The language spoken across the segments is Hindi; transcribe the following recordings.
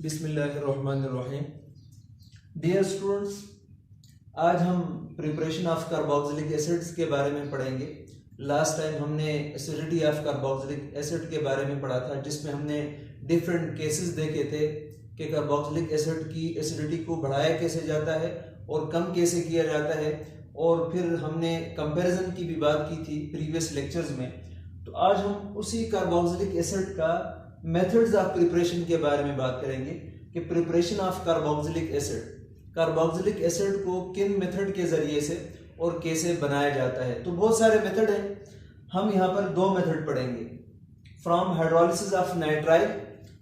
बिस्मिल्लाहिर्रहमानिर्रहीम। डियर स्टूडेंट्स, आज हम प्रिपरेशन ऑफ कार्बोक्सिलिक एसिड्स के बारे में पढ़ेंगे। लास्ट टाइम हमने एसिडिटी ऑफ कार्बोक्सिलिक एसिड के बारे में पढ़ा था, जिसमें हमने डिफरेंट केसेस देखे थे कि कार्बोक्सिलिक एसिड की एसिडिटी को बढ़ाया कैसे जाता है और कम कैसे किया जाता है, और फिर हमने कंपैरिजन की भी बात की थी प्रीवियस लेक्चर्स में। तो आज हम उसी कार्बोक्सिलिक एसिड का मेथड्स ऑफ प्रिपरेशन के बारे में बात करेंगे कि प्रिपरेशन ऑफ कार्बोक्सिलिक एसिड को किन मेथड के जरिए से और कैसे बनाया जाता है। तो बहुत सारे मेथड हैं, हम यहाँ पर दो मेथड पढ़ेंगे, फ्रॉम हाइड्रोलिसिस ऑफ नाइट्राइल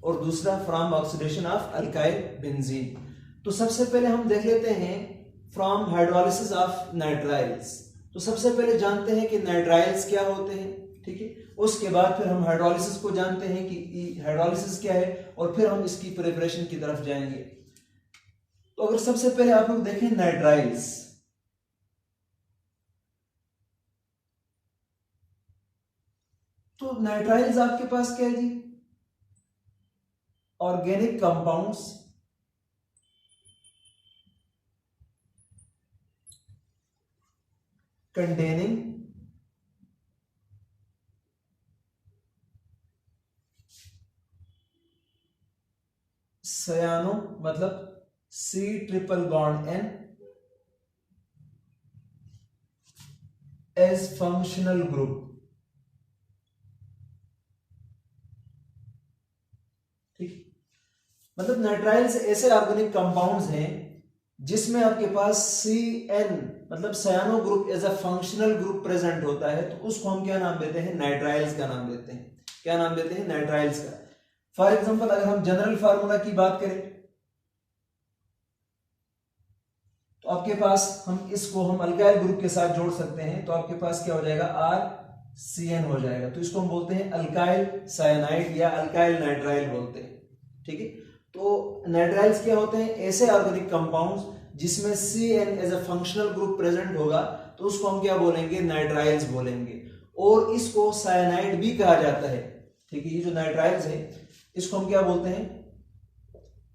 और दूसरा from oxidation of alkyl benzene. तो सबसे पहले हम देख लेते हैं फ्रॉम हाइड्रोलिसिस ऑफ नाइट्राइल्स। तो सबसे पहले जानते हैं कि नाइट्राइल्स क्या होते हैं, ठीक है। उसके बाद फिर हम हाइड्रोलिसिस को जानते हैं कि हाइड्रोलिसिस क्या है, और फिर हम इसकी प्रिपरेशन की तरफ जाएंगे। तो अगर सबसे पहले आप लोग देखें नाइट्राइल्स, तो नाइट्राइल्स आपके पास क्या है जी, ऑर्गेनिक कंपाउंड्स कंटेनिंग सयानो, मतलब C triple bond N as functional group, ठीक। मतलब नाइट्राइल्स ऐसे ऑर्गेनिक कंपाउंड्स हैं जिसमें आपके पास CN मतलब cyano group as a functional group present होता है। तो उसको हम क्या नाम देते हैं, नाइट्राइल्स का नाम देते हैं। क्या नाम देते हैं, नाइट्राइल्स का। फॉर एग्जांपल अगर हम जनरल फार्मूला की बात करें तो आपके पास हम इसको हम अल्काइल ग्रुप के साथ जोड़ सकते हैं। तो आपके पास क्या हो जाएगा, RCN हो जाएगा। तो इसको हम बोलते हैं अल्काइल साइनाइड या अल्काइल नाइट्राइल बोलते हैं, ठीक है। तो नाइट्राइल्स क्या होते हैं, ऐसे ऑर्गेनिक कंपाउंड्स जिसमें CN as a functional group present होगा, तो उसको हम क्या बोलेंगे, नाइट्राइल्स बोलेंगे। और इसको साइनाइड भी कहा जाता है, ठीक है। ये जो नाइट्राइल्स है इसको हम क्या बोलते हैं,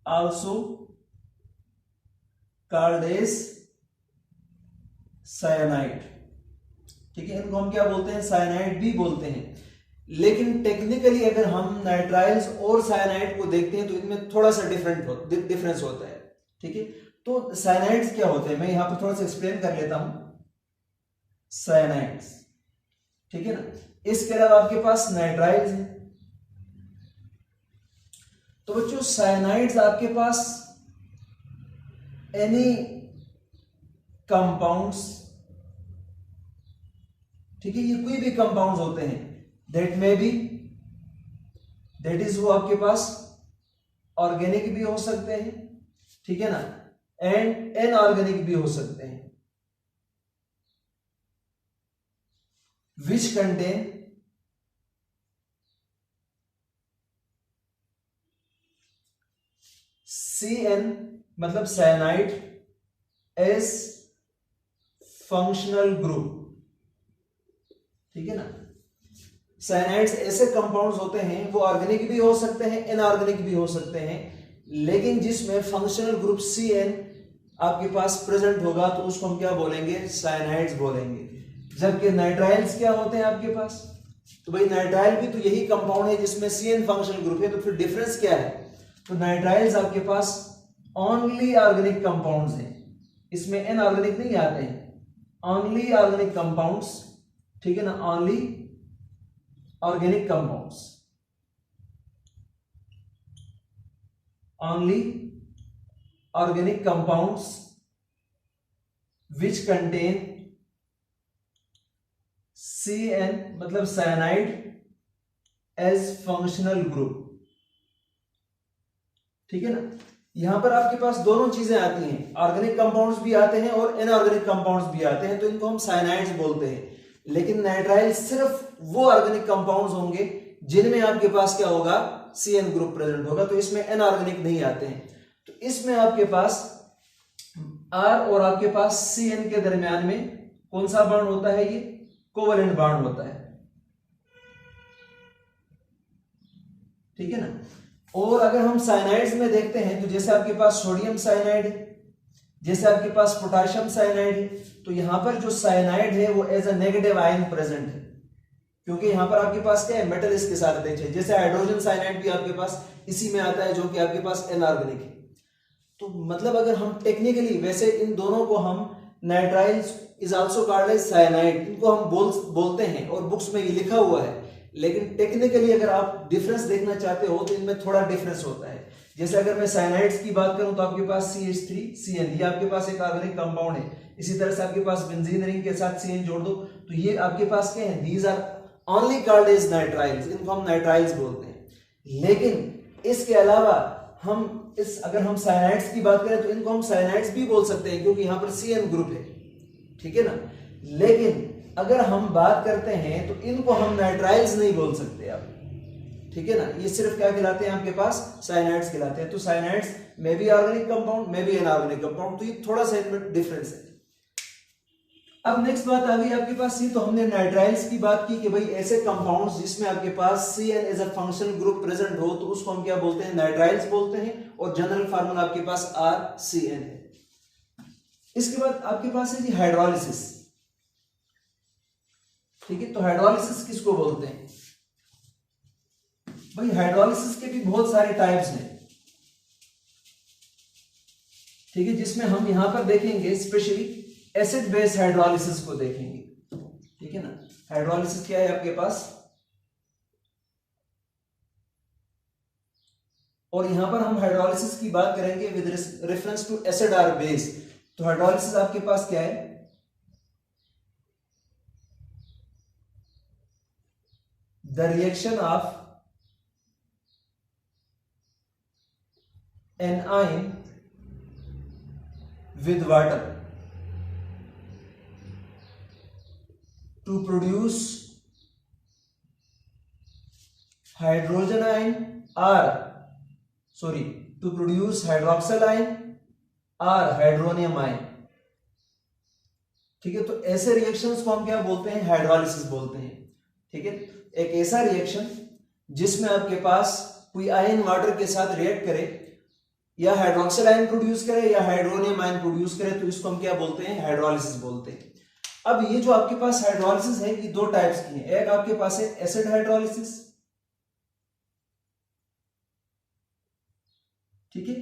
आल्सो कॉल्ड एज साइनाइड, ठीक है। इनको हम क्या बोलते हैं, साइनाइड भी बोलते हैं। लेकिन टेक्निकली अगर हम नाइट्राइल्स और साइनाइड को देखते हैं तो इनमें थोड़ा सा डिफरेंस होता है, ठीक है। तो साइनाइड्स क्या होते हैं, मैं यहां पर थोड़ा सा एक्सप्लेन कर लेता हूं। साइनाइड्स, ठीक है ना। इसके अलावा आपके पास नाइट्राइल्स हैं। तो बच्चों साइनाइड्स आपके पास एनी कंपाउंड्स, ठीक है, ये कोई भी कंपाउंड्स होते हैं, that may be, that is वो आपके पास ऑर्गेनिक भी हो सकते हैं, ठीक है ना, एंड इनऑर्गेनिक भी हो सकते हैं, विच कंटेन CN मतलब साइनाइड एज फंक्शनल ग्रुप, ठीक है ना। साइनाइड्स ऐसे कंपाउंड्स होते हैं, वो ऑर्गेनिक भी हो सकते हैं, इनऑर्गेनिक भी हो सकते हैं, लेकिन जिसमें फंक्शनल ग्रुप CN आपके पास प्रेजेंट होगा तो उसको हम क्या बोलेंगे, साइनाइड्स बोलेंगे। जबकि नाइट्राइल्स क्या होते हैं आपके पास, तो भाई नाइट्राइल भी तो यही कंपाउंड है जिसमें CN फंक्शनल ग्रुप है। तो फिर डिफरेंस क्या है, तो नाइट्राइल्स आपके पास ओनली ऑर्गेनिक कंपाउंड्स हैं, इसमें इनऑर्गेनिक नहीं आते हैं, ओनली ऑर्गेनिक कंपाउंड्स, ठीक है ना, only organic compounds, only organic compounds which contain CN मतलब साइनाइड एज फंक्शनल ग्रुप, ठीक है ना। यहां पर आपके पास दोनों चीजें आती हैं, ऑर्गेनिक कंपाउंड्स भी आते हैं और इनऑर्गेनिक कंपाउंड्स भी आते हैं, तो इनको हम साइनाइड्स बोलते हैं। लेकिन नाइट्राइल सिर्फ वो ऑर्गेनिक कंपाउंड्स होंगे जिनमें आपके पास क्या होगा, CN ग्रुप प्रेजेंट होगा, तो इसमें इनऑर्गेनिक नहीं आते हैं। तो इसमें आपके पास R और आपके पास CN के दरमियान में कौन सा बॉन्ड होता है, ये कोवेलेंट बॉन्ड होता है, ठीक है ना। और अगर हम साइनाइड्स में देखते हैं तो जैसे आपके पास सोडियम साइनाइड है, जैसे आपके पास पोटेशियम साइनाइड है, तो यहां पर जो साइनाइड है वो as a negative ion present है, क्योंकि यहां पर आपके पास क्या है, मेटल इसके साथ अटैच है। जैसे हाइड्रोजन साइनाइड भी आपके पास इसी में आता है, जो कि आपके पास इनऑर्गेनिक है। तो मतलब अगर हम टेक्निकली, वैसे इन दोनों को हम nitrile is also called as cyanide, इनको हम बोलते हैं और बुक्स में ये लिखा हुआ है, लेकिन टेक्निकली अगर आप डिफरेंस देखना चाहते हो तो इनमें थोड़ा डिफरेंस होता है। जैसे अगर मैं साइनाइड्स की बात करूं तो आपके पास CH3CN, ये आपके पास एक ऑर्गेनिक कंपाउंड है। इसी तरह से आपके पास बेंजीन रिंग के साथ CN जोड़ दो तो ये आपके पास क्या है, these are only called as nitriles, इनको हम नाइट्राइल्स बोलते हैं। लेकिन इसके अलावा हम अगर हम साइनाइड्स की बात करें तो इनको हम साइनाइड्स भी बोल सकते हैं, क्योंकि यहां पर CN ग्रुप है, ठीक है ना। लेकिन अगर हम बात करते हैं तो इनको हम नाइट्राइल्स नहीं बोल सकते आप, ठीक है ना। ये सिर्फ क्या कहलाते हैं, आपके पास साइनाइड्स कहलाते हैं। तो साइनाइड्स में भी ऑर्गेनिक कंपाउंड, में भी इनऑर्गेनिक कंपाउंड, तो ये थोड़ा सा इनमें डिफरेंस है। अब नेक्स्ट बात आ गई आपके पास ये, तो हमने नाइट्राइल्स की बात की कि भाई ऐसे कंपाउंड्स जिसमें आपके पास CN as a functional group present हो तो उसको हम क्या बोलते हैं, नाइट्राइल्स बोलते हैं, और जनरल फार्मूला आपके पास RCN है। इसके बाद आपके पास है जी हाइड्रोलिसिस, ठीक है। तो हाइड्रोलिसिस किसको बोलते हैं भाई, हाइड्रोलिसिस के भी बहुत सारे टाइप्स हैं, ठीक है, जिसमें हम यहां पर देखेंगे स्पेशली एसिड बेस हाइड्रोलिसिस को देखेंगे, ठीक है ना। हाइड्रोलिसिस क्या है आपके पास, और यहां पर हम हाइड्रोलिसिस की बात करेंगे विद रेफरेंस टू एसिड और बेस। तो हाइड्रोलिसिस आपके पास क्या है, the reaction of an ion with water to produce hydrogen ion or to produce hydroxyl ion or hydronium ion, ठीक है। तो ऐसे रिएक्शंस को हम क्या बोलते हैं, हाइड्रोलिसिस बोलते हैं, ठीक है। एक ऐसा रिएक्शन जिसमें आपके पास कोई आयन वाटर के साथ रिएक्ट करे, या हाइड्रोक्सिल आयन प्रोड्यूस करे या हाइड्रोनियम आयन प्रोड्यूस करे, तो इसको हम क्या बोलते हैं, हाइड्रोलिसिस बोलते हैं। अब ये जो आपके पास हाइड्रोलिसिस है ये दो टाइप्स की है, एक आपके पास है एसिड हाइड्रोलिसिस, ठीक है,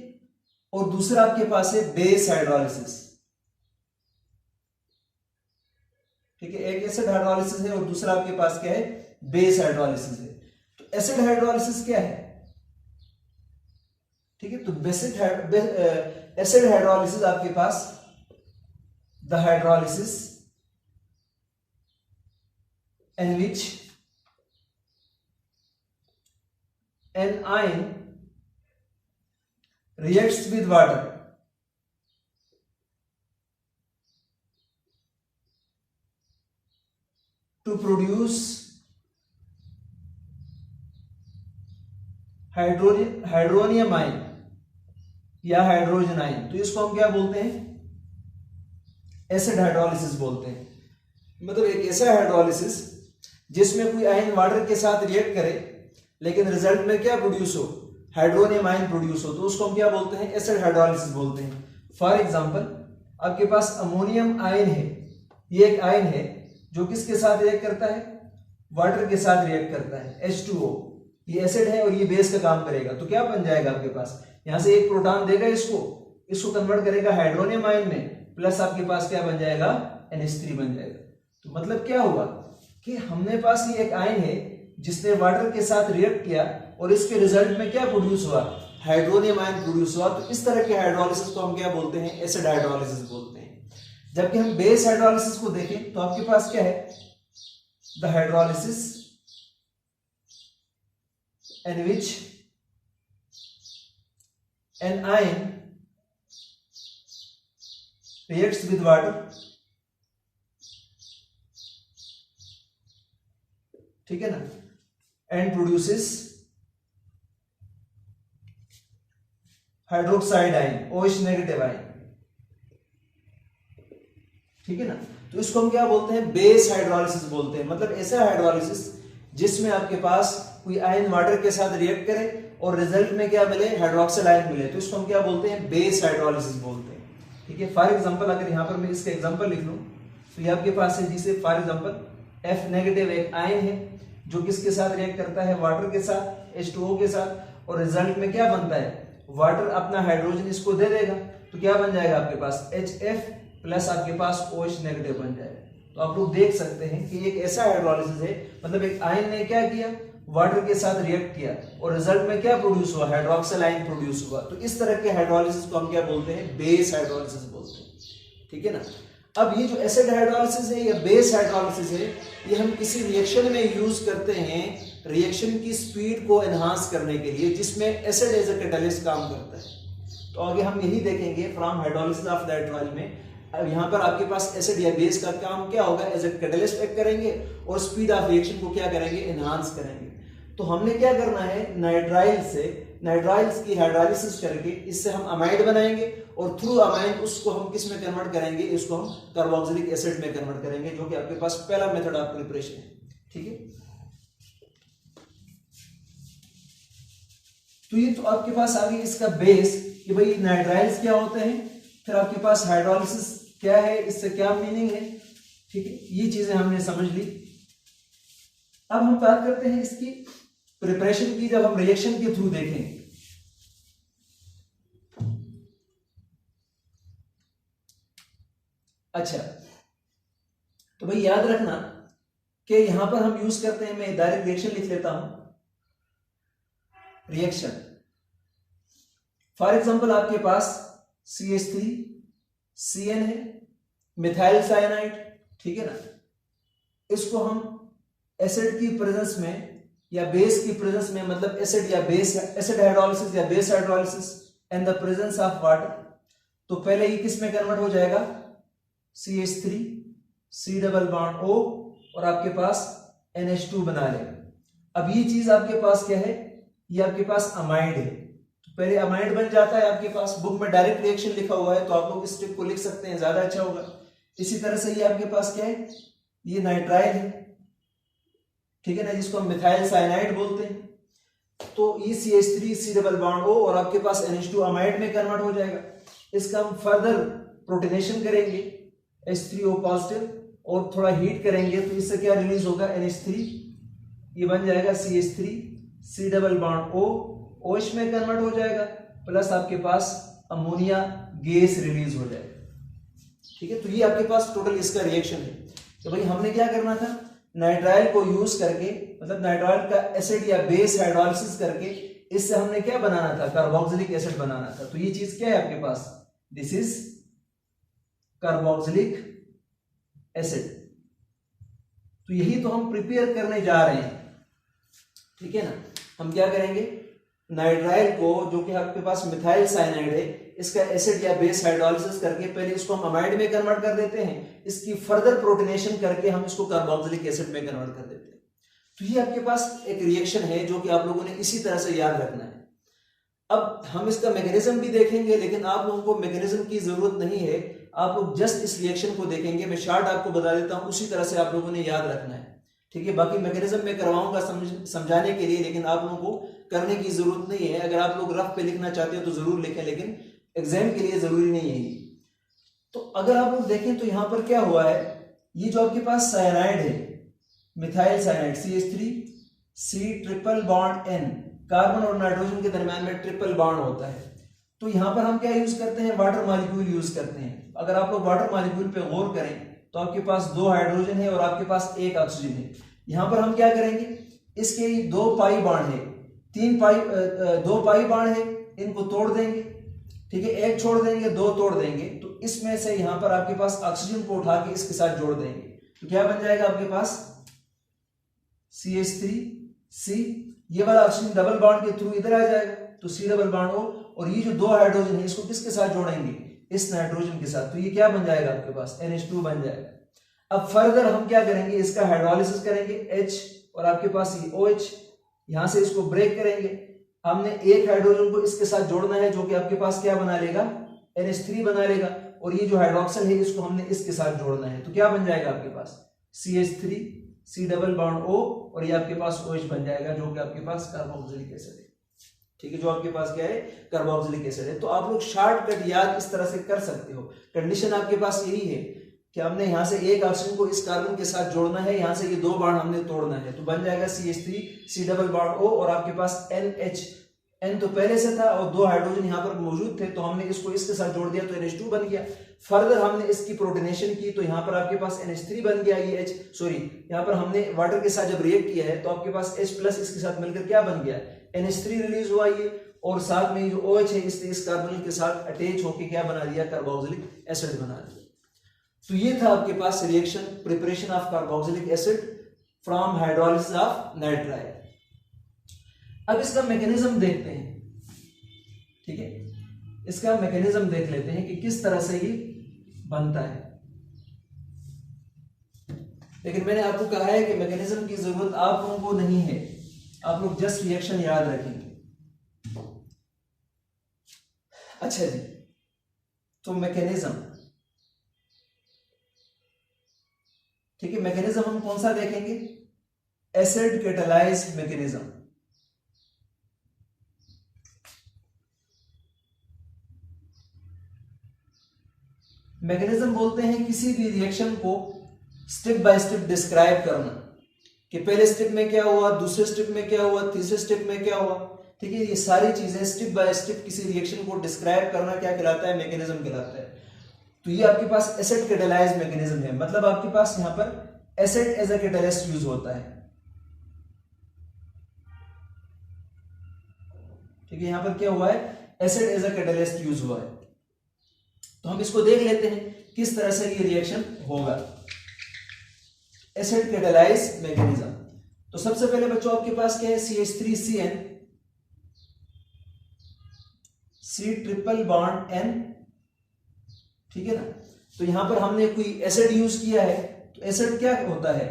और दूसरा आपके पास है बेस हाइड्रोलिसिस, ठीक है। एक एसिड हाइड्रोलिसिस है और दूसरा आपके पास क्या है, बेस हाइड्रोलिसिस है। तो एसिड हाइड्रोलिसिस क्या है, ठीक है। तो एसिड हाइड्रोलिसिस आपके पास the hydrolysis in which an ion reacts with water to produce hydronium ion या हाइड्रोजन आयन। तो इसको हम क्या बोलते हैं, एसिड हाइड्रोलिसिस बोलते हैं। मतलब एक ऐसा हाइड्रोलिसिस जिसमें कोई आयन वाटर के साथ रिएक्ट करे लेकिन रिजल्ट में क्या प्रोड्यूस हो, हाइड्रोनियम आयन प्रोड्यूस हो, तो उसको हम क्या बोलते हैं, एसिड हाइड्रोलिसिस बोलते हैं। फॉर एग्जांपल आपके पास अमोनियम आयन है, ये एक आयन है जो किसके साथ रिएक्ट करता है, वाटर के साथ रिएक्ट करता है, H2O। ये एसिड है और ये बेस का काम करेगा, तो क्या बन जाएगा आपके पास, यहां से एक प्रोटॉन देगा, इसको कन्वर्ट करेगा हाइड्रोनियम आयन में, प्लस आपके पास क्या बन जाएगा, NH3 बन जाएगा। तो मतलब क्या हुआ कि हमने पास ये एक आयन है जिसने वाटर के साथ रिएक्ट किया और इसके रिजल्ट में क्या प्रोड्यूस हुआ, हाइड्रोनियम आयन प्रोड्यूस हुआ। तो इस तरह के हाइड्रोलिसिस को हम क्या बोलते हैं, एसिड हाइड्रोलिसिस बोलते हैं। जबकि हम बेस हाइड्रोलिसिस को देखें तो आपके पास क्या है, the hydrolysis in which an ion reacts with water, ठीक है ना, and produces hydroxide ion, OH negative ion, ठीक है ना। तो इसको हम क्या बोलते हैं, बेस हाइड्रोलिसिस बोलते हैं। मतलब ऐसा हाइड्रोलिसिस जिसमें आपके पास कोई आयन वाटर के साथ रिएक्ट करे और रिजल्ट में क्या मिले, हाइड्रोक्सिल आयन मिले, तो इसको हम क्या बोलते हैं, बेस हाइड्रोलिसिस बोलते हैं। ठीक है, फॉर एग्जांपल अगर यहाँ पर मैं इसका एग्जांपल लिख लूं तो ये आपके पास है, जिसे फॉर एग्जांपल F नेगेटिव एक आयन है जो किसके साथ रिएक्ट करता है, वाटर के साथ, H2O के साथ, और रिजल्ट में क्या बनता है, वाटर अपना हाइड्रोजन इसको दे देगा, तो क्या बन जाएगा आपके पास HF प्लस आपके पास OH नेगेटिव बन जाएगा। तो आप लोग देख सकते हैं कि एक ऐसा हाइड्रोलिसिस है, मतलब एक आयन ने क्या किया, वाटर के साथ रिएक्ट किया और रिजल्ट में क्या प्रोड्यूस हुआ, हाइड्रोक्सिल आयन प्रोड्यूस हुआ। तो इस तरह के हाइड्रोलिसिस को हम क्या बोलते हैं, बेस हाइड्रोलिसिस बोलते हैं। ठीक है ना। अब ये जो एसिड हाइड्रोलिसिस है या बेस हाइड्रोलिसिस है, ये हम किसी रिएक्शन में यूज करते हैं रिएक्शन की स्पीड को एनहांस करने के लिए, जिसमें एसिड एज अ कैटलिस्ट काम करता है। तो आगे हम यही देखेंगे from hydrolysis of that oil में। अब यहाँ पर आपके पास एसिड या बेस का काम क्या होगा, एज अ कैटलिस्ट एक्ट करेंगे और स्पीड ऑफ रिएक्शन को क्या करेंगे, एनहांस करेंगे। तो हमने क्या करना है, नाइट्राइल्स की हाइड्रोलिसिस करके इससे हम अमाइड बनाएंगे और थ्रू अमाइड उसको हम किस में कन्वर्ट करेंगे, इसको हम कार्बोक्सिलिक एसिड में कन्वर्ट करेंगे, जो कि आपके पास पहला मेथड ऑफ प्रिपरेशन है। ठीक है, तो ये तो आपके पास आ गई इसका बेस कि भाई नाइट्राइल्स क्या होते हैं, फिर आपके पास हाइड्रोलिसिस क्या है, इससे क्या मीनिंग है। ठीक है, ये चीजें हमने समझ ली। अब हम बात करते हैं इसकी प्रिपरेशन की, जब हम रिएक्शन के थ्रू देखेंगे। अच्छा, तो भाई याद रखना कि यहां पर हम यूज करते हैं, मैं डायरेक्ट रिएक्शन लिख लेता हूं, रिएक्शन फॉर एग्जांपल आपके पास CH3 CN है, मिथाइल साइनाइड। ठीक है ना, इसको हम एसिड की प्रेजेंस में या बेस की प्रेजेंस में, मतलब एसिड या बेस, एसिड हाइड्रोलिसिस या base hydrolysis in the presence of water, तो पहले ये किस में कन्वर्ट हो जाएगा, CH3 C double bond O और आपके पास NH2 बना लेगा। अब ये चीज आपके पास क्या है, ये आपके पास अमाइड है, तो पहले अमाइड बन जाता है आपके पास। बुक में डायरेक्ट रिएक्शन लिखा हुआ है तो आप लोग इस स्टेप को लिख सकते हैं, ज्यादा अच्छा होगा। इसी तरह से ये आपके पास क्या है, ये नाइट्राइल है। ठीक है ना, जिसको हम मिथाइल साइनाइड बोलते हैं। तो ये CH3 C double bond O और आपके पास NH2 अमाइड में कन्वर्ट हो जाएगा। इसका हम फर्दर प्रोटोनेशन करेंगे H3O पॉजिटिव और थोड़ा हीट करेंगे, तो इससे क्या रिलीज होगा, NH3, ये बन जाएगा CH3 C double bond O, OH में कन्वर्ट हो जाएगा, प्लस आपके पास अमोनिया गैस रिलीज हो जाएगा। ठीक है, तो ये आपके पास टोटल इसका रिएक्शन है। तो भाई हमने क्या करना था, नाइट्राइल को यूज करके, मतलब नाइट्राइल का एसिड या बेस हाइड्रोलिसिस करके इससे हमने क्या बनाना था, कार्बोक्सिलिक एसिड बनाना था। तो ये चीज क्या है आपके पास, दिस इज कार्बोक्सिलिक एसिड। तो यही तो हम प्रिपेयर करने जा रहे हैं। ठीक है ना, हम क्या करेंगे, नाइट्राइल को, जो कि आपके पास मिथाइल साइनाइड है, इसका एसिड या बेस हाइड्रोलिसिस करके पहले इसको हम अमाइड में कन्वर्ट कर देते हैं, इसकी फर्दर प्रोटोनेशन करके हम इसको कार्बोक्सिलिक एसिड में कन्वर्ट कर देते हैं। तो ये आपके पास एक रिएक्शन है जो कि आप लोगों ने इसी तरह से याद रखना है। अब हम इसका मैकेनिज्म भी देखेंगे, लेकिन आप लोगों को मैकेनिज्म की जरूरत नहीं है, आप लोग जस्ट इस रिएक्शन को देखेंगे। मैं शार्ट आपको बता देता हूं, उसी तरह से आप लोगों ने याद रखना है। ठीक है, बाकी मैकेनिज्म में करवाऊंगा समझाने के लिए, लेकिन आप लोगों को करने की जरूरत नहीं है। अगर आप लोग रफ पे लिखना चाहते हो तो जरूर लिखें, लेकिन एग्जाम के लिए जरूरी नहीं है ये। तो अगर आप लोग देखें तो यहां पर क्या हुआ है, ये जो आपके पास साइनाइड है, methyl cyanide CH3 C triple bond N, carbon और नाइट्रोजन के दरमियान में ट्रिपल बॉन्ड होता है। तो यहां पर हम क्या यूज करते हैं, वाटर मॉलिक्यूल यूज करते हैं। अगर आप लोग वाटर मॉलिक्यूल पे गौर करें तो आपके पास 2 हाइड्रोजन है और आपके पास 1 ऑक्सीजन है। यहां पर हम क्या करेंगे, इसके 2 पाई बॉन्ड है, 2 पाई बॉन्ड है, इनको तोड़ देंगे। ठीक है, 1 छोड़ देंगे, 2 तोड़ देंगे, तो इसमें से यहां पर आपके पास ऑक्सीजन को उठा के इसके साथ जोड़ देंगे, तो क्या बन जाएगा आपके पास CH3C, ये वाला ऑक्सीजन डबल बॉन्ड के थ्रू इधर आ जाएगा, तो C डबल बॉन्ड O, और ये जो 2 हाइड्रोजन है इसको किसके साथ जोड़ेंगे, इस नाइट्रोजन के साथ, तो ये क्या बन जाएगा आपके पास, NH2 बन जाएगा। अब फर्दर हम क्या करेंगे, इसका हाइड्रोलिसिस करेंगे, H और आपके पास ये OH, यहां से इसको ब्रेक करेंगे। हमने 1 हाइड्रोजन को इसके साथ जोड़ना है, जो कि आपके पास क्या बना लेगा, NH3 बना लेगा, और ये जो हाइड्रोक्सिल है इसको हमने इसके साथ जोड़ना है, तो क्या बन जाएगा आपके पास CH3 C double bond O, और ये आपके पास OH बन जाएगा, जो कि आपके पास कार्बोक्सिलिक एसिड है। ठीक है, जो आपके पास क्या है, कार्बोक्सिलिक एसिड है। तो आप लोग शॉर्टकट याद इस तरह से कर सकते हो। कंडीशन आपके पास यही है कि हमने यहाँ से एक ऑक्सीजन को इस कार्बन के साथ जोड़ना है, यहाँ से ये दो बॉन्ड हमने तोड़ना है, तो बन जाएगा CH3 C double bond O, और आपके पास NH, N तो पहले से था और दो हाइड्रोजन यहाँ पर मौजूद थे, तो हमने इसको इसके साथ जोड़ दिया तो NH2 बन गया। फर्दर हमने इसकी प्रोटोनेशन की तो यहाँ पर आपके पास NH3 बन गया, ये यहाँ पर हमने वाटर के साथ जब रिएक्ट किया है तो आपके पास H प्लस इसके साथ मिलकर क्या बन गया, NH3 रिलीज हुआ ये, और साथ में जो OH है इसने इस कार्बन के साथ अटैच होकर क्या बना दिया, कार्बोक्सिलिक एसिड बना दिया। तो ये था आपके पास reaction, preparation of carboxylic acid from hydrolysis of nitrile. अब इसका मैकेनिज्म देखते हैं, ठीक है, इसका मैकेनिज्म देख लेते हैं कि किस तरह से ये बनता है। लेकिन मैंने आपको कहा है कि मैकेनिज्म की जरूरत आप लोगों को नहीं है, आप लोग जस्ट रिएक्शन याद रखेंगे। अच्छा जी, तो मैकेनिज्म, ठीक है, मैकेनिज्म हम कौन सा देखेंगे, एसिड कैटालाइज मैकेनिज्म। मैकेनिज्म बोलते हैं किसी भी रिएक्शन को स्टेप बाय स्टेप डिस्क्राइब करना, कि पहले स्टेप में क्या हुआ, दूसरे स्टेप में क्या हुआ, तीसरे स्टेप में क्या हुआ, ठीक है, ये सारी चीजें स्टेप बाय स्टेप किसी रिएक्शन को डिस्क्राइब करना क्या कहलाता है, मैकेनिज्म कहलाता है। तो ये आपके पास एसिड कैटालाइज मैकेनिज्म है, मतलब आपके पास यहां पर acid as a catalyst use होता है, ठीक है, यहां पर क्या हुआ है, acid as a catalyst use हुआ है। तो हम इसको देख लेते हैं किस तरह से ये रिएक्शन होगा, एसिड कैटालाइज मैकेनिज्म। तो सबसे पहले बच्चों आपके पास क्या है, CH3CN, C triple bond N, ठीक है ना। तो यहां पर हमने कोई एसिड यूज किया है, तो एसिड क्या होता है,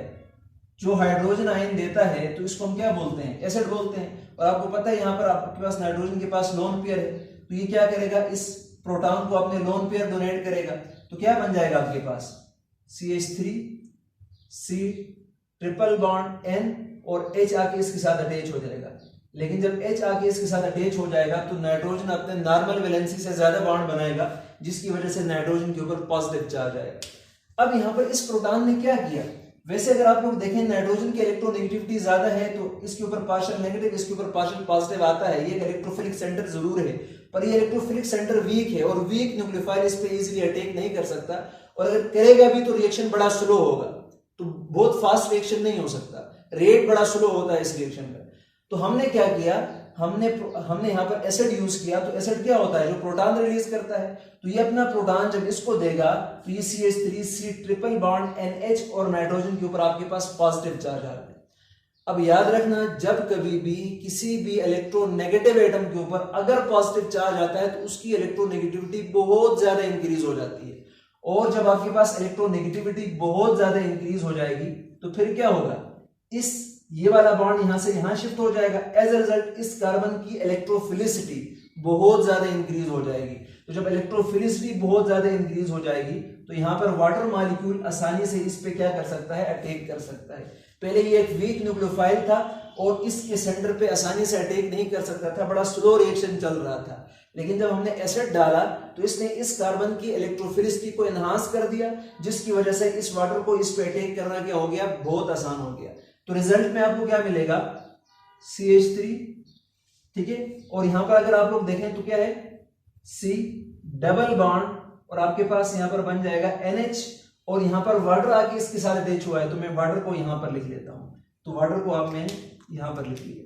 जो हाइड्रोजन आयन देता है तो इसको हम क्या बोलते हैं, एसिड बोलते हैं। और आपको पता है यहां पर आपके पास नाइट्रोजन के पास लोन पेयर है, तो ये क्या करेगा, इस प्रोटॉन को अपने लोन पेयर डोनेट करेगा, तो क्या बन जाएगा आपके पास CH3 C triple bond N और H आके इसके साथ अटैच हो जाएगा। लेकिन जब H आके इसके साथ अटैच हो जाएगा तो नाइट्रोजन अपने नॉर्मल वैलेंसी से ज्यादा बॉन्ड बनाएगा, जिसकी वजह से नाइट्रोजन के ऊपर पॉजिटिव चार्ज आएगा। अब यहाँ पर इस प्रोटॉन ने क्या किया, वैसे अगर आप लोग देखें नाइट्रोजन की इलेक्ट्रोनेगेटिविटी ज्यादा है तो इसके ऊपर पार्शियल नेगेटिव, इसके ऊपर पार्शियल पॉजिटिव आता है, ये इलेक्ट्रोफिलिक सेंटर जरूर है, पर ये इलेक्ट्रोफिलिक सेंटर वीक है और वीक न्यूक्लियोफाइल इस पे इजीली अटैक नहीं कर सकता, और अगर करेगा भी तो रिएक्शन बड़ा स्लो होगा, तो बहुत फास्ट रिएक्शन नहीं हो सकता, रेट बड़ा स्लो होता है इस रिएक्शन का। तो हमने क्या किया, हमने यहाँ पर एसिड यूज किया। तो एसिड क्या होता है, जो प्रोटॉन रिलीज करता है, तो ये अपना प्रोटॉन जब इसको देगा तो ये CH3 C triple bond NH और नाइट्रोजन के ऊपर आपके पास पॉजिटिव चार्ज आ रहा है। अब याद रखना, जब कभी भी किसी भी इलेक्ट्रोनेगेटिव एटम के ऊपर अगर पॉजिटिव चार्ज आता है तो उसकी इलेक्ट्रोनेगेटिविटी बहुत ज्यादा इंक्रीज हो जाती है, और जब आपके पास इलेक्ट्रोनेगेटिविटी बहुत ज्यादा इंक्रीज हो जाएगी तो फिर क्या होगा, ये वाला बॉन्ड यहां से यहां शिफ्ट हो जाएगा, एज अ रिजल्ट इस कार्बन की इलेक्ट्रोफिलिसिटी बहुत ज्यादा इंक्रीज हो जाएगी। तो जब इलेक्ट्रोफिलिसिटी बहुत ज्यादा इंक्रीज हो जाएगी तो यहाँ पर वाटर मॉलिक्यूल आसानी से इस पे क्या कर सकता है, अटैक कर सकता है। पहले ये एक वीक न्यूक्लियोफाइल था और इसके सेंटर पे आसानी से अटैक नहीं कर सकता था, बड़ा स्लो रिएक्शन चल रहा था। लेकिन जब हमने एसिड डाला तो इसने इस कार्बन की इलेक्ट्रोफिलिसिटी को एनहांस कर दिया, जिसकी वजह से इस वाटर को इस पे अटैक करना क्या हो गया, बहुत आसान हो गया। तो रिजल्ट में आपको क्या मिलेगा, CH3, ठीक है, और यहां पर अगर आप लोग देखें तो क्या है, C डबल बॉन्ड और आपके पास यहां पर बन जाएगा NH, और यहां पर वाटर आके इसके साथ अटैच हुआ है, तो मैं वाटर को यहां पर लिख लेता हूं। तो वाटर को आप मैंने यहां पर लिख लिया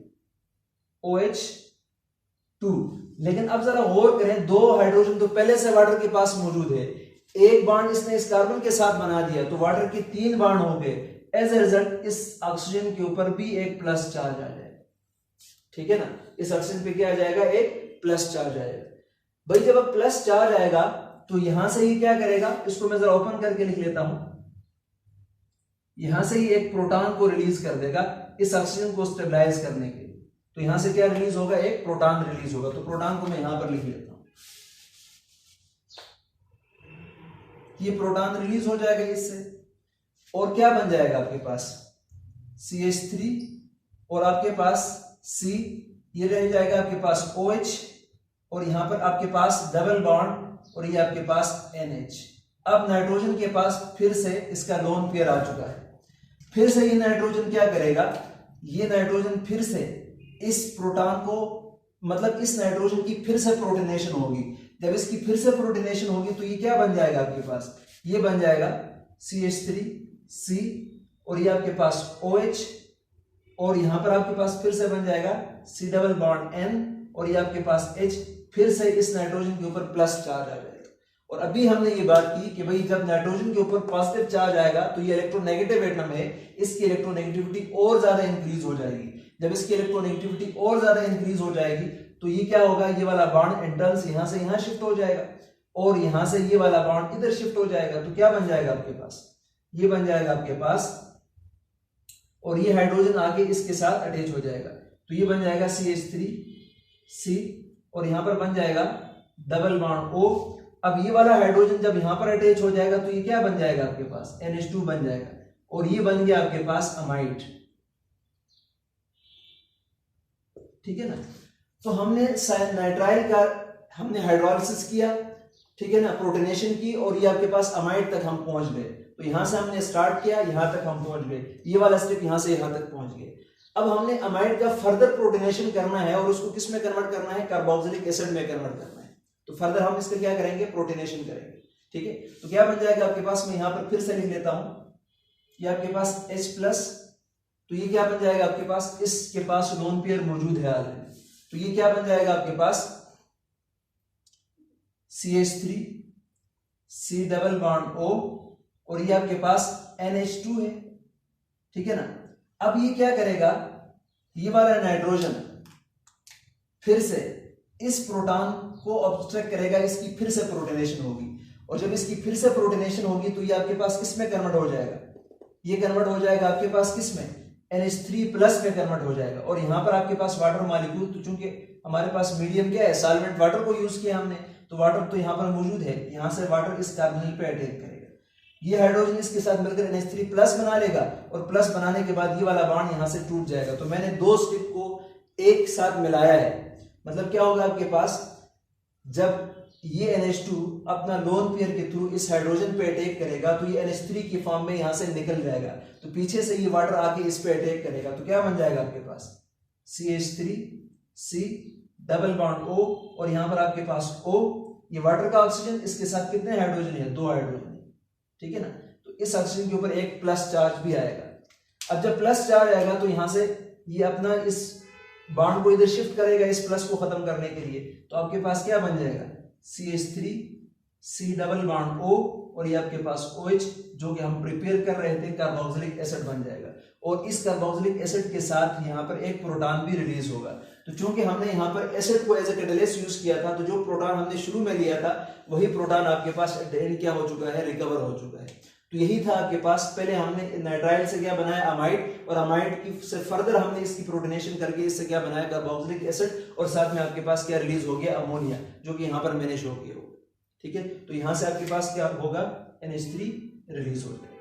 OH2। लेकिन अब जरा गौर करें, दो हाइड्रोजन तो पहले से वाटर के पास मौजूद है, एक बॉन्ड इसने इस कार्बन के साथ बना दिया तो वाटर के 3 बॉन्ड हो गए, एज ए रिजल्ट इस ऑक्सीजन के ऊपर भी एक प्लस चार्ज आ जाएगा, ठीक है ना, इस ऑक्सीजन पे क्या आ जाएगा, एक प्लस चार्ज आएगा। भाई जब अब प्लस चार्ज आएगा तो यहां से ही क्या करेगा, इसको मैं जरा ओपन करके लिख लेता हूं, यहां से ही एक प्रोटॉन को रिलीज कर देगा इस ऑक्सीजन को स्टेबलाइज करने के लिए। तो यहां से क्या रिलीज होगा, एक प्रोटॉन रिलीज होगा। तो प्रोटॉन को मैं यहां पर लिख लेता हूं, ये प्रोटॉन रिलीज हो जाएगा इससे, और क्या बन जाएगा आपके पास CH3 और आपके पास C, ये रह जाएगा आपके पास OH और यहाँ पर आपके पास डबल बॉन्ड और ये आपके पास NH। अब नाइट्रोजन के पास फिर से इसका लोन पेयर आ चुका है। फिर से ये नाइट्रोजन क्या करेगा, ये नाइट्रोजन फिर से इस प्रोटॉन को, मतलब इस नाइट्रोजन की फिर से प्रोटोनेशन होगी। जब इसकी फिर से प्रोटोनेशन होगी तो ये क्या बन जाएगा आपके पास, ये बन जाएगा CH3C और ये आपके पास OH और यहां पर आपके पास फिर से बन जाएगा C डबल बॉन्ड N और ये आपके पास H। फिर से इस नाइट्रोजन के ऊपर प्लस चार्ज आ जाएगा। और अभी हमने ये बात की कि भाई जब नाइट्रोजन के ऊपर पॉजिटिव चार्ज आएगा तो ये इलेक्ट्रोनेगेटिव एटम है, इसकी इलेक्ट्रोनेगेटिविटी और ज्यादा इंक्रीज हो जाएगी। जब इसकी इलेक्ट्रोनेगेटिविटी और ज्यादा इंक्रीज हो जाएगी तो ये क्या होगा, ये वाला बॉन्ड इंटर्न्स यहां से यहां शिफ्ट हो जाएगा और यहां से ये वाला बॉन्ड इधर शिफ्ट हो जाएगा। तो क्या बन जाएगा आपके पास, ये बन जाएगा आपके पास, और ये हाइड्रोजन आगे इसके साथ अटैच हो जाएगा। तो ये बन जाएगा CH3C और यहां पर बन जाएगा डबल बॉन्ड O। अब ये वाला हाइड्रोजन जब यहां पर अटैच हो जाएगा तो ये क्या बन जाएगा आपके पास, NH2 बन जाएगा और ये बन गया आपके पास अमाइड। ठीक है ना। तो हमने नाइट्राइल का हमने हाइड्रोलिसिस किया, ठीक है ना, प्रोटोनेशन की और ये आपके पास अमाइड तक हम पहुंच गए। तो यहां से हमने स्टार्ट किया, यहां तक हम पहुंच गए, ये वाला स्टेप यहां से यहां तक पहुंच गए। अब हमने अमाइड का फर्दर प्रोटोनेशन करना है और उसको किस में कन्वर्ट करना है, कार्बोक्सिलिक एसिड में कन्वर्ट करना है। तो फर्दर हम इसका क्या करेंगे, प्रोटोनेशन करेंगे। ठीक है, तो क्या बन जाएगा आपके पास, मैं यहां पर फिर से लिख लेता हूं, ये आपके पास H+, तो ये क्या बन जाएगा आपके पास, इसके पास लोन पेयर मौजूद है ऑलरेडी। तो ये क्या बन जाएगा आपके पास CH3 C double bond O और ये आपके पास NH2 है। ठीक है ना। अब ये क्या करेगा, ये वाला नाइट्रोजन फिर से इस प्रोटॉन को ऑब्स्ट्रक्ट करेगा, इसकी फिर से प्रोटोनेशन होगी और जब इसकी फिर से प्रोटोनेशन होगी तो ये आपके पास किस में कन्वर्ट हो जाएगा, ये कन्वर्ट हो जाएगा आपके पास किस में, NH3+ में कन्वर्ट हो जाएगा। और यहां पर आपके पास वाटर मॉलिक्यूल, तो चूंकि हमारे पास मीडियम क्या है, सॉल्वेंट वाटर को यूज किया हमने, तो वाटर तो यहां पर मौजूद है, यहां से वाटर इस कार्बोनिल पे अटैक करेगा। ये हाइड्रोजन इसके साथ मिलकर NH3+ बना लेगा और प्लस बनाने के बाद ये वाला बॉन्ड यहां से टूट जाएगा। तो मैंने दो स्टिक को एक साथ मिलाया है, मतलब क्या होगा आपके पास, जब ये NH2 अपना लोन पेयर के थ्रू इस हाइड्रोजन पे अटैक करेगा तो ये NH3 की फॉर्म में यहां से निकल जाएगा, तो पीछे से ये वाटर आके इस पे अटैक करेगा। तो क्या बन जाएगा आपके पास CH3C डबल बॉन्ड O और यहां पर आपके पास O, ये वाटर का ऑक्सीजन, इसके साथ कितने हाइड्रोजन है, 2 हाइड्रोजन है। ठीक है ना। तो इस ऑक्सीजन के ऊपर एक प्लस चार्ज भी आएगा। अब जब प्लस चार्ज आएगा तो यहां से ये अपना इस बॉन्ड को इधर शिफ्ट करेगा इस प्लस को खत्म करने के लिए। तो आपके पास क्या बन जाएगा, CH3C डबल बॉन्ड O और ये आपके पास OH, जो कि हम प्रिपेयर कर रहे थे, कार्बोक्सिलिक एसिड बन जाएगा। और इस कार्बोक्सिलिक एसिड के साथ यहाँ पर एक प्रोटॉन भी रिलीज होगा। तो चूंकि हमने यहाँ पर एसिड को एज ए कैटलिस्ट यूज किया था, तो जो प्रोटॉन हमने शुरू में लिया था वही प्रोटॉन आपके पास एट द एंड क्या हो चुका है, रिकवर हो चुका है। तो यही था आपके पास, पहले हमने नाइट्राइल से क्या बनाया, अमाइड, और अमाइड की से फर्दर हमने इसकी प्रोटोनेशन करके इससे क्या बनाया, कार्बोक्सिलिक एसिड, और साथ में आपके पास क्या रिलीज हो गया, अमोनिया, जो कि यहाँ पर मैंने शो किया होगा। ठीक है, तो यहां से आपके पास क्या होगा, NH3 रिलीज हो जाएगा।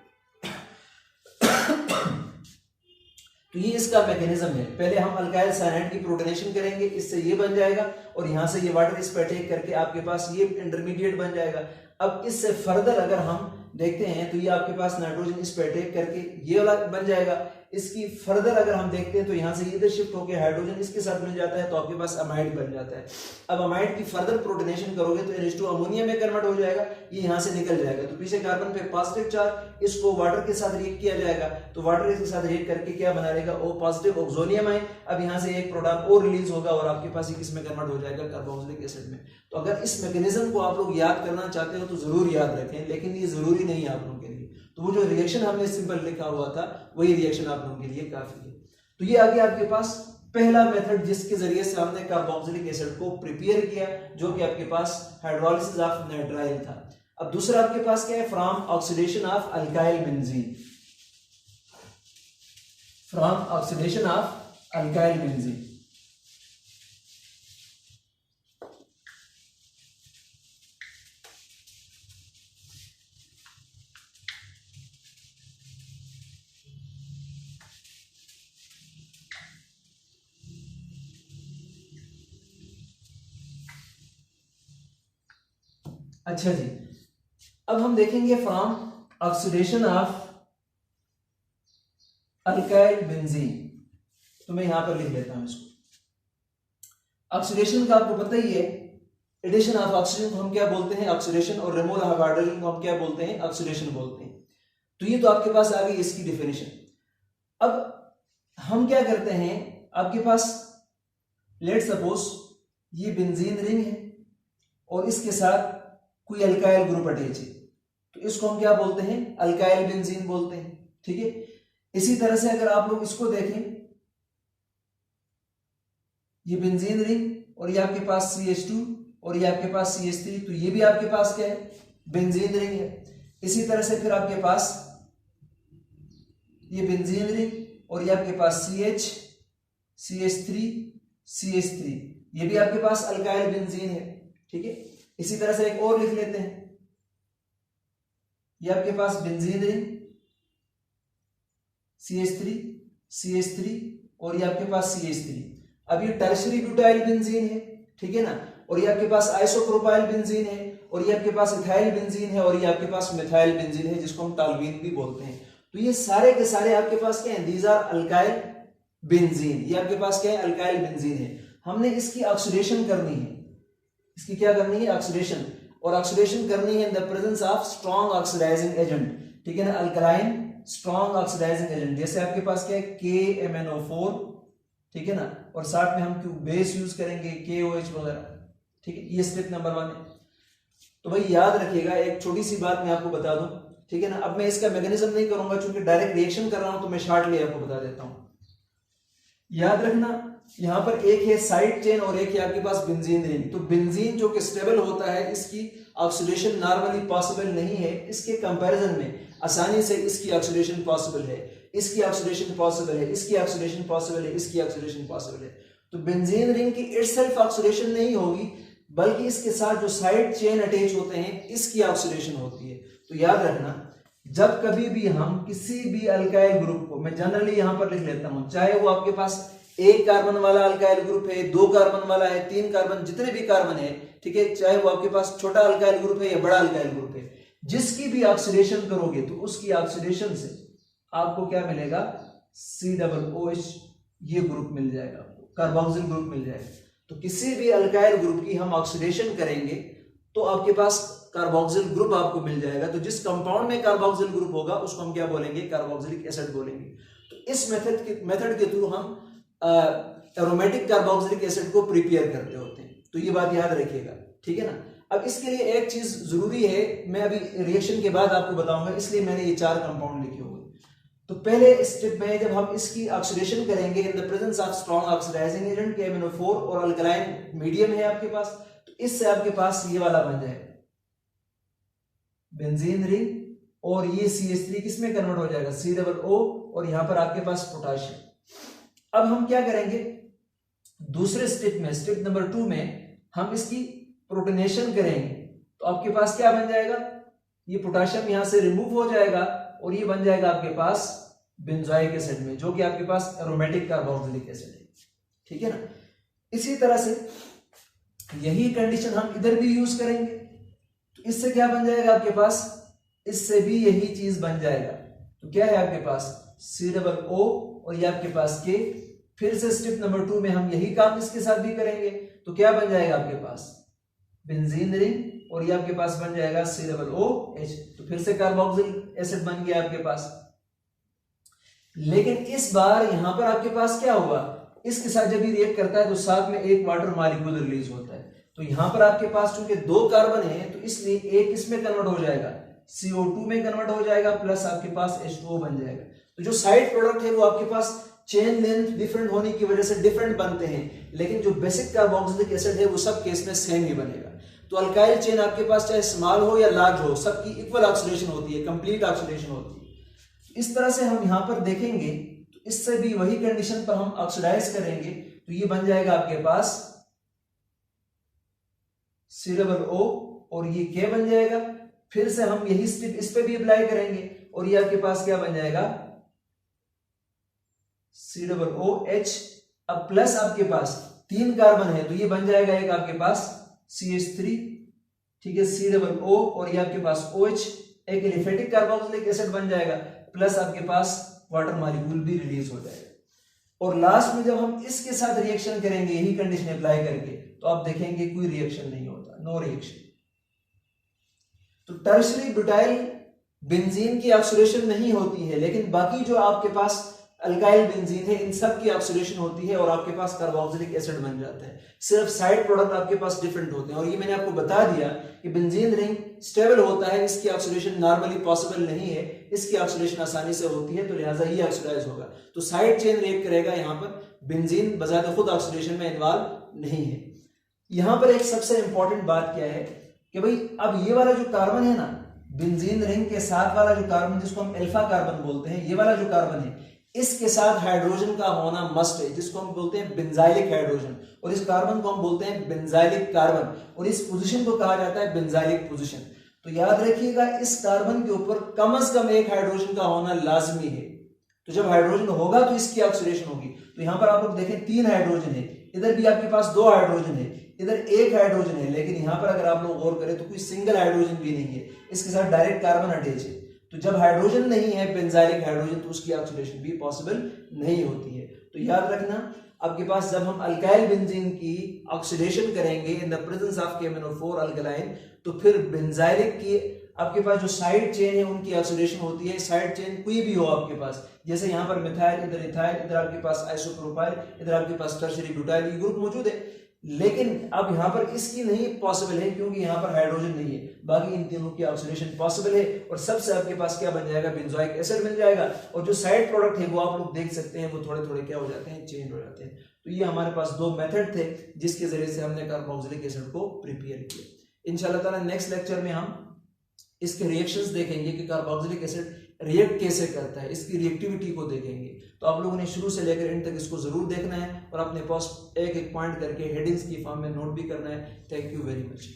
तो ये इसका मैकेनिज्म है। पहले हम अल्काइल साइनाइड की प्रोटोनेशन करेंगे, इससे ये बन जाएगा और यहां से ये वाटर इस पर अटैक करके आपके पास ये इंटरमीडिएट बन जाएगा। अब इससे फर्दर अगर हम देखते हैं तो ये आपके पास नाइट्रोजन इस पर अटैक करके ये वाला बन जाएगा। इसकी फर्दर अगर हम देखते हैं तो यहां से इधर शिफ्ट होकर हाइड्रोजन इसके साथ मिल जाता है, तो आपके पास अमाइड बन जाता है। अब अमाइड की फर्दर प्रोटोनेशन करोगे तो NH2 अमोनिया में कन्वर्ट हो जाएगा, ये यहां से निकल जाएगा। तो पीछे कार्बन पे पॉजिटिव चार्ज, इसको वाटर के साथ रिएक्ट किया जाएगा, तो वाटर के साथ रिएक्ट करके क्या बना लेगा, O पॉजिटिव ऑक्सोनियम आए। अब यहां से एक प्रोटॉन और रिलीज होगा और आपके पास ये किसमें कन्वर्ट हो जाएगा, कार्बोक्सिलिक एसिड में। तो अगर इस मैकेनिज्म को आप लोग याद करना चाहते हो तो जरूर याद रखें, लेकिन ये जरूरी नहीं है आप लोगों के लिए। तो वो जो रिएक्शन हमने सिंपल लिखा हुआ था वही रिएक्शन आप लोगों के लिए काफी है। तो ये आगे आपके पास पहला मेथड जिसके जरिए से हमने कार्बोक्सिलिक एसिड को प्रिपेयर किया, जो कि आपके पास हाइड्रोलिसिस ऑफ नाइट्राइल था। अब दूसरा आपके पास क्या है, from oxidation of alkyl benzene, from oxidation of alkyl benzene. अच्छा जी, अब हम देखेंगे from oxidation of alkyl benzene. तो मैं यहां पर लिख लेता हूं इसको। ऑक्सीडेशन का आपको पता ही है, एडिशन ऑफ ऑक्सीजन को हम क्या बोलते हैं, ऑक्सीडेशन, और रिमूवल ऑफ हाइड्रोजन को हम क्या बोलते हैं, ऑक्सीडेशन बोलते हैं। तो ये तो आपके पास आ गई इसकी डेफिनेशन। अब हम क्या करते हैं, आपके पास लेट सपोज ये बेंजीन रिंग है और इसके साथ कोई अल्काइल ग्रुप अटैच है, तो इसको हम क्या बोलते हैं, अल्काइल बेंजीन बोलते हैं। ठीक है, इसी तरह से अगर आप लोग इसको देखें, ये बेंजीन रिंग और ये आपके पास CH2 और ये आपके पास CH3, तो ये भी आपके पास क्या है, बेंजीन रिंग है। इसी तरह से फिर आपके पास ये बेंजीन रिंग और ये आपके पास CH, CH3, CH3, ये भी आपके पास अल्काइल बेंजीन है। ठीक है, इसी तरह से एक और लिख लेते हैं, ये आपके पास बेंजीन रिंग, CH3, CH3 और ये आपके पास CH3। अब ये टर्शरी ब्यूटाइल बेंजीन है, ठीक है ना, और ये आपके पास आइसोप्रोपाइल बेंजीन है, और ये आपके पास इथाइल बेंजीन है, और ये आपके पास मिथाइल बेंजीन है, जिसको हम टॉल्यूइन भी बोलते हैं। तो ये सारे के सारे आपके पास क्या है, दीज आर अल्काइल बेंजीन। ये आपके पास क्या है, अल्काइल बेंजीन है। हमने इसकी ऑक्सीडेशन करनी है, इसकी क्या करनी है, ऑक्सीडेशन, और ऑक्सीडेशन करनी है in the presence of strong oxidizing agent. ठीक है ना, अल्कलाइन स्ट्रॉन्ग ऑक्सीडाइजिंग एजेंट, जैसे आपके पास क्या है, KMnO4, ठीक है ना, और साथ में हम क्यों बेस यूज करेंगे, KOH वगैरह। ठीक है, ये स्टेप नंबर 1 है। तो भाई याद रखिएगा, एक छोटी सी बात मैं आपको बता दूं, ठीक है ना। अब मैं इसका मैकेनिज्म नहीं करूंगा, क्योंकि डायरेक्ट रिएक्शन कर रहा हूं, तो मैं शॉर्टली आपको बता देता हूं। याद रखना, यहां पर एक है साइड चेन और एक है आपके पास बेंजीन रिंग। तो बेंजीन जो कि स्टेबल होता है, इसकी ऑक्सीडेशन नॉर्मली पॉसिबल नहीं है। इसके कंपैरिजन में आसानी से इसकी ऑक्सीडेशन पॉसिबल है, इसकी ऑक्सीडेशन पॉसिबल है, इसकी ऑक्सीडेशन पॉसिबल है, इसकी ऑक्सीडेशन पॉसिबल है। तो बेंजीन रिंग की इटसेल्फ ऑक्सीडेशन नहीं होगी, बल्कि इसके साथ जो साइड चेन अटैच होते हैं, इसकी ऑक्सीडेशन होती है। तो याद रखना, जब कभी भी हम किसी भी अल्काइल ग्रुप को, मैं जनरली यहां पर लिख लेता हूं, चाहे वो आपके पास 1 कार्बन वाला अल्काइल ग्रुप है, 2 कार्बन वाला है, 3 कार्बन, जितने भी कार्बन है, ठीक है, चाहे वो आपके पास छोटा अल्काइल ग्रुप है या बड़ा अल्काइल ग्रुप है, जिसकी भी ऑक्सीडेशन करोगे तो उसकी ऑक्सीडेशन से आपको क्या मिलेगा, COOH, ये ग्रुप मिल जाएगा आपको, कार्बोक्सिल ग्रुप मिल जाएगा। तो किसी भी अल्काइल ग्रुप की हम ऑक्सीडेशन करेंगे तो आपके पास कार्बोक्सिल ग्रुप आपको मिल जाएगा। तो जिस कंपाउंड में कार्बोक्सिल ग्रुप होगा उसको हम क्या बोलेंगे, कार्बोक्सिलिक एसिड बोलेंगे। तो इस मेथड के थ्रू हम एरोमेटिक कार्बोक्सिलिक एसिड को प्रिपेयर करते होते हैं। तो ये बात याद रखिएगा, ठीक है ना। अब इसके लिए एक चीज जरूरी है, मैं अभी रिएक्शन के बाद आपको बताऊंगा, इसलिए मैंने ये 4 कंपाउंड लिखे हुए। तो पहले स्टेप में जब हम इसकी ऑक्सीडेशन करेंगे in the presence of strong oxidizing agent KMnO4 और अल्कलाइन मीडियम है आपके पास, तो इससे आपके पास ये वाला बन जाएगा बेंजीन रिंग, और ये CH3 किसमें कन्वर्ट हो जाएगा, COO, और यहां पर आपके पास पोटाशियम। अब हम क्या करेंगे, दूसरे स्टेप में, स्टेप नंबर 2 में हम इसकी प्रोटोनेशन करेंगे। तो आपके पास क्या बन जाएगा, ये पोटाशियम यहां से रिमूव हो जाएगा और ये बन जाएगा आपके पास बेंजोइक एसिड में, जो कि आपके पास एरोमेटिक कार्बोक्सिलिक एसिड है। ठीक है ना। इसी तरह से यही कंडीशन हम इधर भी यूज करेंगे। तो इससे क्या बन जाएगा आपके पास, इससे भी यही चीज बन जाएगा। तो क्या है आपके पास COO और ये आपके पास K। फिर से स्टेप नंबर 2 में हम यही काम इसके साथ भी करेंगे। तो क्या बन जाएगा आपके पास बेंजीन रिंग, और ये आपके पास बन जाएगा COOH। तो फिर से कार्बोक्सिल एसिड बन गया आपके पास। लेकिन इस बार यहां पर आपके पास क्या हुआ, इसके साथ जब ये रिएक्ट करता है तो साथ में एक वाटर मॉलिक्यूल रिलीज होता है। तो यहां पर आपके पास चूंकि 2 कार्बन है, तो इसलिए एक इसमें कन्वर्ट हो जाएगा, CO2 में कन्वर्ट हो जाएगा, प्लस आपके पास H2O बन जाएगा। तो जो साइड प्रोडक्ट है वो आपके पास चेन लेंथ डिफरेंट होने की वजह से डिफरेंट बनते हैं, लेकिन जो बेसिक कार्बोक्सिलिक एसिड है वो सब केस में सेम ही बनेगा। तो अल्काइल चेन आपके पास चाहे स्मॉल हो या लार्ज हो, सबकी इक्वल ऑक्सीडेशन होती है, कंप्लीट ऑक्सीडेशन होती है। इस तरह से हम यहां पर देखेंगे, तो इससे भी वही कंडीशन पर हम ऑक्सीडाइज करेंगे। तो ये बन जाएगा आपके पास COO और ये K बन जाएगा। फिर से हम यही स्टेप इस पे भी अप्लाई करेंगे, और ये आपके पास क्या बन जाएगा COOH। अब प्लस आपके पास 3 कार्बन है, तो ये बन जाएगा एक आपके पास CH3। ठीक है, COO और ये आपके पास OH, एक एलिफेटिक कार्बोक्सिलिक एसिड बन जाएगा, प्लस आपके पास वाटर मॉलिक्यूल भी रिलीज हो जाएगा। और लास्ट में जब हम इसके साथ रिएक्शन करेंगे यही कंडीशन अप्लाई करके, तो आप देखेंगे कोई रिएक्शन नहीं होता, नो रिएक्शन। तो टर्शरी ब्यूटाइल बेंजीन की ऑक्सीडेशन नहीं होती है, लेकिन बाकी जो आपके पास अल्काइल बेंजीन है इन सब की ऑक्सीडेशन होती है और आपके पास कार्बोक्सिलिक एसिड बन जाता है। सिर्फ साइड प्रोडक्ट आपके पास डिफरेंट होते हैं। और ये मैंने आपको बता दिया कि बेंजीन रिंग स्टेबल होता है, इसकी ऑक्सीडेशन नॉर्मली पॉसिबल नहीं है, इसकी ऑक्सीडेशन आसानी से होती है, तो लिहाजा ये ऑक्सीडाइज होगा। तो साइड चेन रिएक्ट करेगा, यहाँ पर बेंजीन बजाते खुद ऑक्सीडेशन में इन्वॉल्व नहीं है। यहाँ पर एक सबसे इंपॉर्टेंट बात क्या है कि भाई अब ये वाला जो कार्बन है ना, बेंजीन रिंग के साथ वाला जो कार्बन जिसको हम अल्फा कार्बन बोलते हैं, ये वाला जो कार्बन है इसके साथ हाइड्रोजन का होना मस्ट है, जिसको हम बोलते हैं बेंजाइलिक हाइड्रोजन, और इस कार्बन को हम बोलते हैं बेंजाइलिक कार्बन, और इस पोजीशन को कहा जाता है बेंजाइलिक पोजीशन। तो याद रखिएगा इस कार्बन के ऊपर कम से कम एक हाइड्रोजन का होना लाजमी है। तो जब हाइड्रोजन होगा तो इसकी ऑक्सीडेशन होगी। तो यहां पर आप लोग देखें 3 हाइड्रोजन है, इधर भी आपके पास 2 हाइड्रोजन है, इधर 1 हाइड्रोजन है, लेकिन यहां पर अगर आप लोग गौर करें तो कोई सिंगल हाइड्रोजन भी नहीं है, इसके साथ डायरेक्ट कार्बन अटैच है। तो जब हाइड्रोजन नहीं है बेंजाइलिक हाइड्रोजन, तो उसकी ऑक्सीडेशन भी पॉसिबल नहीं होती है। तो याद रखना आपके पास जब हम अल्काइल बेंजीन की ऑक्सीडेशन करेंगे in the presence of KMnO4 alkaline, तो फिर बेंजाइलिक की आपके पास जो साइड चेन है उनकी ऑक्सीडेशन होती है। साइड चेन कोई भी हो आपके पास, जैसे यहाँ पर मिथाइल, इधर इथाइल, इधर आपके पास आइसोप्रोपाइल, इधर आपके पास टर्शरी ब्यूटाइल, ये ग्रुप मौजूद है, लेकिन अब यहाँ पर इसकी नहीं पॉसिबल है क्योंकि यहाँ पर हाइड्रोजन नहीं है। बाकी इन तीनों की ऑक्सीडेशन पॉसिबल है और सबसे आपके पास क्या बन जाएगा, बेंजोइक एसिड मिल जाएगा। और जो साइड प्रोडक्ट है वो आप लोग देख सकते हैं, वो थोड़े थोड़े क्या हो जाते हैं, चेंज हो जाते हैं। तो ये हमारे पास 2 मेथड थे जिसके जरिए से हमने कार्बोक्सिलिक एसिड को प्रिपेयर किया। इंशाल्लाह ताला नेक्स्ट लेक्चर में हम इसके रिएक्शंस देखेंगे कि कार्बोक्सिलिक एसिड रिएक्ट कैसे करता है, इसकी रिएक्टिविटी को देखेंगे। तो आप लोगों ने शुरू से लेकर एंड तक इसको जरूर देखना है और अपने पास एक एक पॉइंट करके हेडिंग्स की फॉर्म में नोट भी करना है। Thank you very much.